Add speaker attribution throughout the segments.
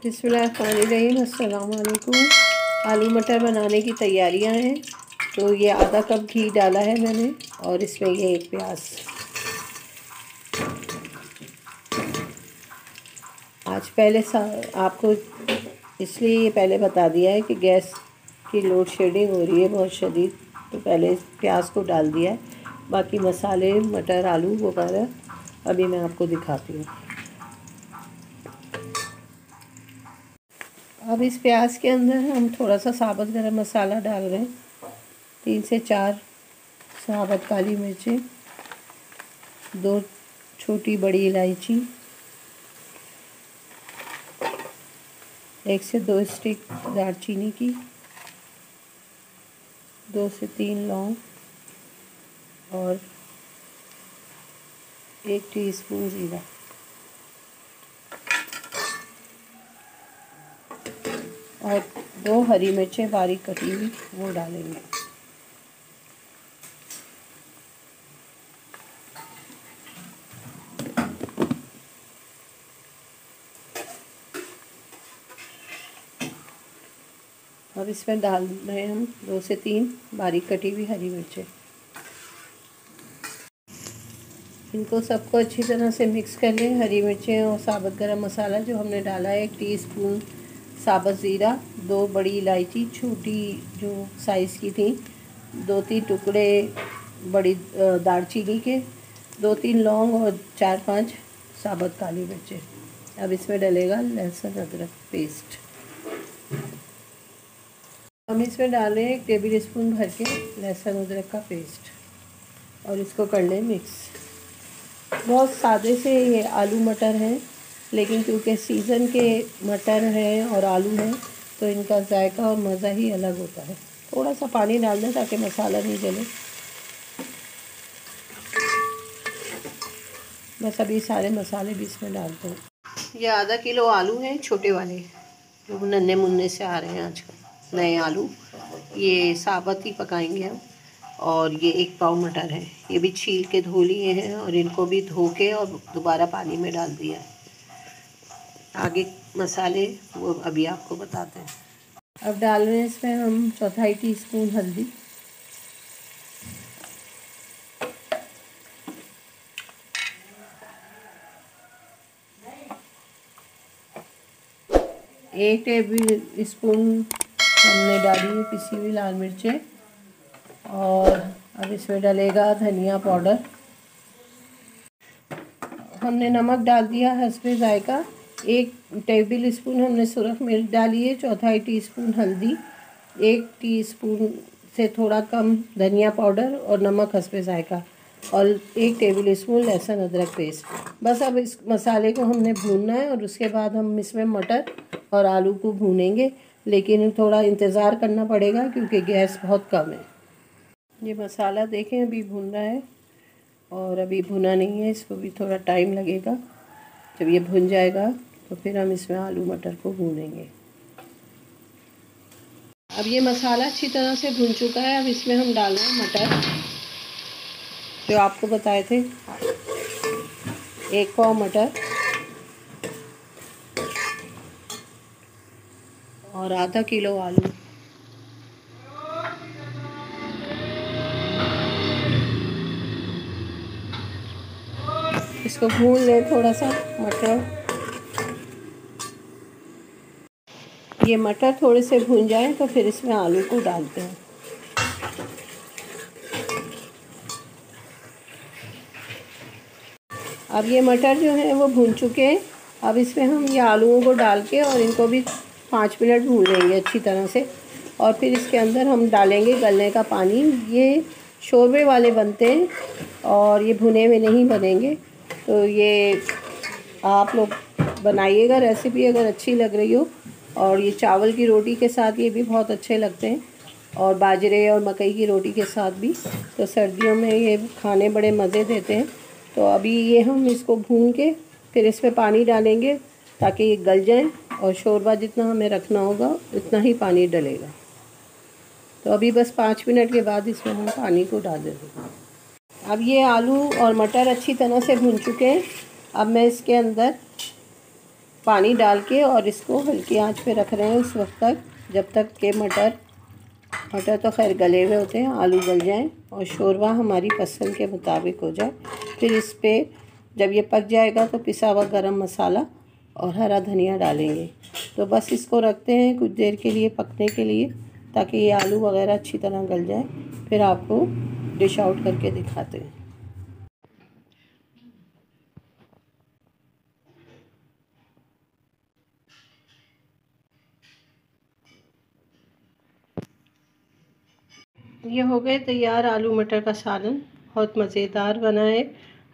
Speaker 1: बिस्मिल्लाहिर्रहमानिर्रहीम। अस्सलाम वालेकुम। आलू मटर बनाने की तैयारियां हैं। तो ये आधा कप घी डाला है मैंने और इसमें ये एक प्याज। आज पहले आपको इसलिए ये पहले बता दिया है कि गैस की लोड शेडिंग हो रही है बहुत शदीद, तो पहले प्याज को डाल दिया है। बाकी मसाले मटर आलू वगैरह अभी मैं आपको दिखाती हूँ। अब इस प्याज के अंदर हम थोड़ा सा साबुत गरम मसाला डाल रहे हैं। 3 से 4 साबुत काली मिर्चें, 2 छोटी बड़ी इलायची, 1 से 2 स्टिक दालचीनी की, 2 से 3 लौंग और 1 टीस्पून ज़ीरा। और 2 हरी मिर्चें बारीक कटी हुई वो डालेंगे। अब इसमें डाल रहे हैं हम 2 से 3 बारीक कटी हुई हरी मिर्चें। इनको सबको अच्छी तरह से मिक्स कर लें। हरी मिर्चें और साबुत गरम मसाला जो हमने डाला है, 1 टीस्पून साबुत ज़ीरा, 2 बड़ी इलायची छोटी जो साइज़ की थी, 2-3 टुकड़े बड़ी दालचीनी के, 2-3 लौंग और 4-5 साबुत काली मिर्चें। अब इसमें डलेगा लहसुन अदरक पेस्ट। हम इसमें डाल रहे हैं 1 टेबल स्पून भर के लहसुन अदरक का पेस्ट और इसको कर लें मिक्स। बहुत सादे से ये आलू मटर हैं, लेकिन क्योंकि सीज़न के मटर हैं और आलू हैं तो इनका जायका और मज़ा ही अलग होता है। थोड़ा सा पानी डाल दें ताकि मसाला नहीं जले। बस अभी सारे मसाले भी इसमें डालते हैं। ये आधा किलो आलू हैं, छोटे वाले जो नन्हे मुन्ने से आ रहे हैं आजकल नए आलू। ये साबुत ही पकाएंगे हम। और ये 1 पाव मटर है, ये भी छील के धो लिए हैं और इनको भी धो के और दोबारा पानी में डाल दिया है। आगे मसाले वो अभी आपको बताते हैं। अब डाल रहे हैं इसमें हम 1/4 टीस्पून हल्दी, 1 टेबल स्पून हमने डाली पिसी हुई लाल मिर्चें। और अब इसमें डलेगा धनिया पाउडर। हमने नमक डाल दिया हस्बे जायका। 1 टेबल स्पून हमने सुरख मिर्च डाली है, 1/4 टीस्पून हल्दी, 1 टीस्पून से थोड़ा कम धनिया पाउडर और नमक हस्बे जायका और 1 टेबल स्पून लहसुन अदरक पेस्ट। बस अब इस मसाले को हमने भूनना है और उसके बाद हम इसमें मटर और आलू को भूनेंगे, लेकिन थोड़ा इंतज़ार करना पड़ेगा क्योंकि गैस बहुत कम है। ये मसाला देखें अभी भुन रहा है और अभी भुना नहीं है, इसको भी थोड़ा टाइम लगेगा। जब ये भुन जाएगा तो फिर हम इसमें आलू मटर को भूनेंगे। अब ये मसाला अच्छी तरह से भुन चुका है। अब इसमें हम डाल रहे हैं मटर जो आपको बताए थे, 1 पाव मटर और आधा किलो आलू। इसको भून लें थोड़ा सा मटर। ये मटर थोड़े से भून जाएं तो फिर इसमें आलू को डालते हैं। अब ये मटर जो है वो भून चुके हैं। अब इसमें हम ये आलूओं को डाल के और इनको भी 5 मिनट भून लेंगे अच्छी तरह से। और फिर इसके अंदर हम डालेंगे गलने का पानी। ये शोरबे वाले बनते हैं और ये भुने हुए नहीं बनेंगे। तो ये आप लोग बनाइएगा रेसिपी अगर अच्छी लग रही हो। और ये चावल की रोटी के साथ ये भी बहुत अच्छे लगते हैं और बाजरे और मकई की रोटी के साथ भी। तो सर्दियों में ये खाने बड़े मज़े देते हैं। तो अभी ये हम इसको भून के फिर इसमें पानी डालेंगे ताकि ये गल जाए और शोरबा जितना हमें रखना होगा उतना ही पानी डलेगा। तो अभी बस 5 मिनट के बाद इसमें हम पानी को डाल देंगे। अब ये आलू और मटर अच्छी तरह से भून चुके हैं। अब मैं इसके अंदर पानी डाल के और इसको हल्की आंच पे रख रहे हैं उस वक्त तक, जब तक के मटर तो खैर गले हुए होते हैं, आलू गल जाएं और शोरबा हमारी पसंद के मुताबिक हो जाए। फिर इस पे जब ये पक जाएगा तो पिसा हुआ गरम मसाला और हरा धनिया डालेंगे। तो बस इसको रखते हैं कुछ देर के लिए पकने के लिए, ताकि ये आलू वगैरह अच्छी तरह गल जाए। फिर आपको डिश आउट करके दिखाते हैं। ये हो गए तैयार आलू मटर का सालन। बहुत मज़ेदार बना है,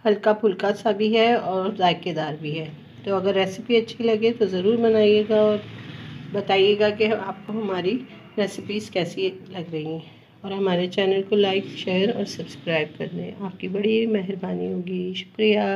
Speaker 1: हल्का फुल्का सा भी है और जायकेदार भी है। तो अगर रेसिपी अच्छी लगे तो ज़रूर बनाइएगा और बताइएगा कि आपको हमारी रेसिपीज़ कैसी लग रही हैं। और हमारे चैनल को लाइक, शेयर और सब्सक्राइब कर दें, आपकी बड़ी मेहरबानी होगी। शुक्रिया।